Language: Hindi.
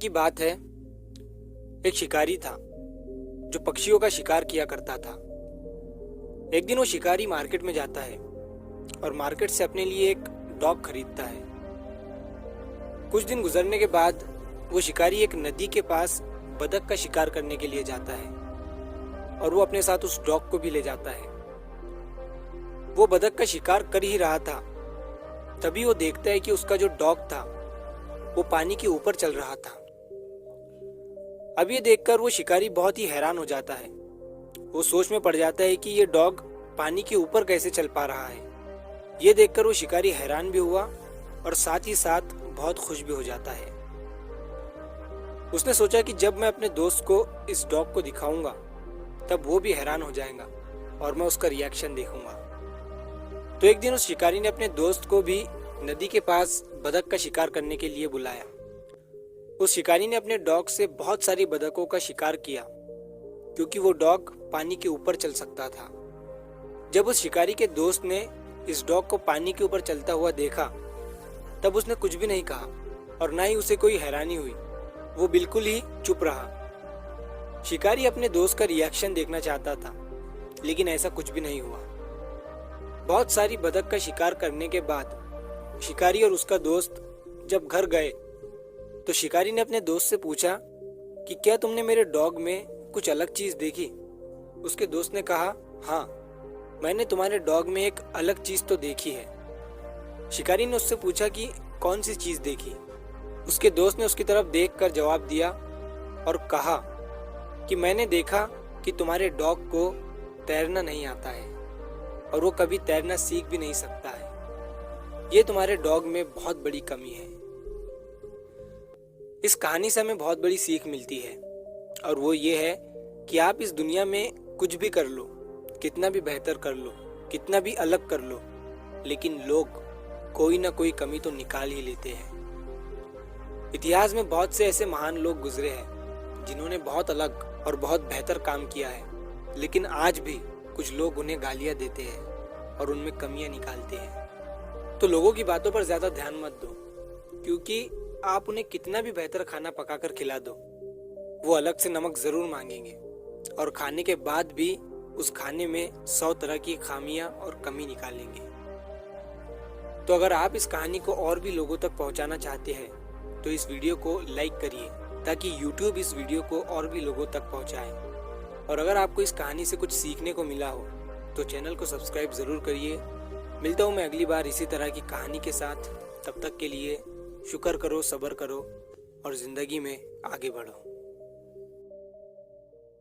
की बात है। एक शिकारी था जो पक्षियों का शिकार किया करता था। एक दिन वो शिकारी मार्केट में जाता है और मार्केट से अपने लिए एक डॉग खरीदता है। कुछ दिन गुजरने के बाद वो शिकारी एक नदी के पास बतख का शिकार करने के लिए जाता है और वो अपने साथ उस डॉग को भी ले जाता है। वो बतख का शिकार कर ही रहा था, तभी वो देखता है कि उसका जो डॉग था वो पानी के ऊपर चल रहा था। अब ये देखकर वो शिकारी बहुत ही हैरान हो जाता है। वो सोच में पड़ जाता है कि ये डॉग पानी के ऊपर कैसे चल पा रहा है। ये देखकर वो शिकारी हैरान भी हुआ और साथ ही साथ बहुत खुश भी हो जाता है। उसने सोचा कि जब मैं अपने दोस्त को इस डॉग को दिखाऊंगा तब वो भी हैरान हो जाएगा और मैं उसका रिएक्शन देखूंगा। तो एक दिन उस शिकारी ने अपने दोस्त को भी नदी के पास बतख का शिकार करने के लिए बुलाया। उस शिकारी ने अपने डॉग से बहुत सारी बतखों का शिकार किया क्योंकि वो डॉग पानी के ऊपर चल सकता था। जब उस शिकारी के दोस्त ने इस डॉग को पानी के ऊपर चलता हुआ देखा तब उसने कुछ भी नहीं कहा और ना ही उसे कोई हैरानी हुई। वो बिल्कुल ही चुप रहा। शिकारी अपने दोस्त का रिएक्शन देखना चाहता था, लेकिन ऐसा कुछ भी नहीं हुआ। बहुत सारी बतख का शिकार करने के बाद शिकारी और उसका दोस्त जब घर गए तो शिकारी ने अपने दोस्त से पूछा कि क्या तुमने मेरे डॉग में कुछ अलग चीज देखी। उसके दोस्त ने कहा, हाँ, मैंने तुम्हारे डॉग में एक अलग चीज तो देखी है। शिकारी ने उससे पूछा कि कौन सी चीज देखी। उसके दोस्त ने उसकी तरफ देखकर जवाब दिया और कहा कि मैंने देखा कि तुम्हारे डॉग को तैरना नहीं आता है और वो कभी तैरना सीख भी नहीं सकता है। ये तुम्हारे डॉग में बहुत बड़ी कमी है। इस कहानी से हमें बहुत बड़ी सीख मिलती है और वो ये है कि आप इस दुनिया में कुछ भी कर लो, कितना भी बेहतर कर लो, कितना भी अलग कर लो, लेकिन लोग कोई ना कोई कमी तो निकाल ही लेते हैं। इतिहास में बहुत से ऐसे महान लोग गुजरे हैं जिन्होंने बहुत अलग और बहुत बेहतर काम किया है, लेकिन आज भी कुछ लोग उन्हें गालियां देते हैं और उनमें कमियां निकालते हैं। तो लोगों की बातों पर ज्यादा ध्यान मत दो, क्योंकि आप उन्हें कितना भी बेहतर खाना पकाकर खिला दो, वो अलग से नमक जरूर मांगेंगे और खाने के बाद भी उस खाने में 100 तरह की खामियां और कमी निकालेंगे। तो अगर आप इस कहानी को और भी लोगों तक पहुंचाना चाहते हैं तो इस वीडियो को लाइक करिए ताकि YouTube इस वीडियो को और भी लोगों तक पहुंचाए। और अगर आपको इस कहानी से कुछ सीखने को मिला हो तो चैनल को सब्सक्राइब जरूर करिए। मिलता हूँ मैं अगली बार इसी तरह की कहानी के साथ। तब तक के लिए शुक्र करो, सब्र करो और जिंदगी में आगे बढ़ो।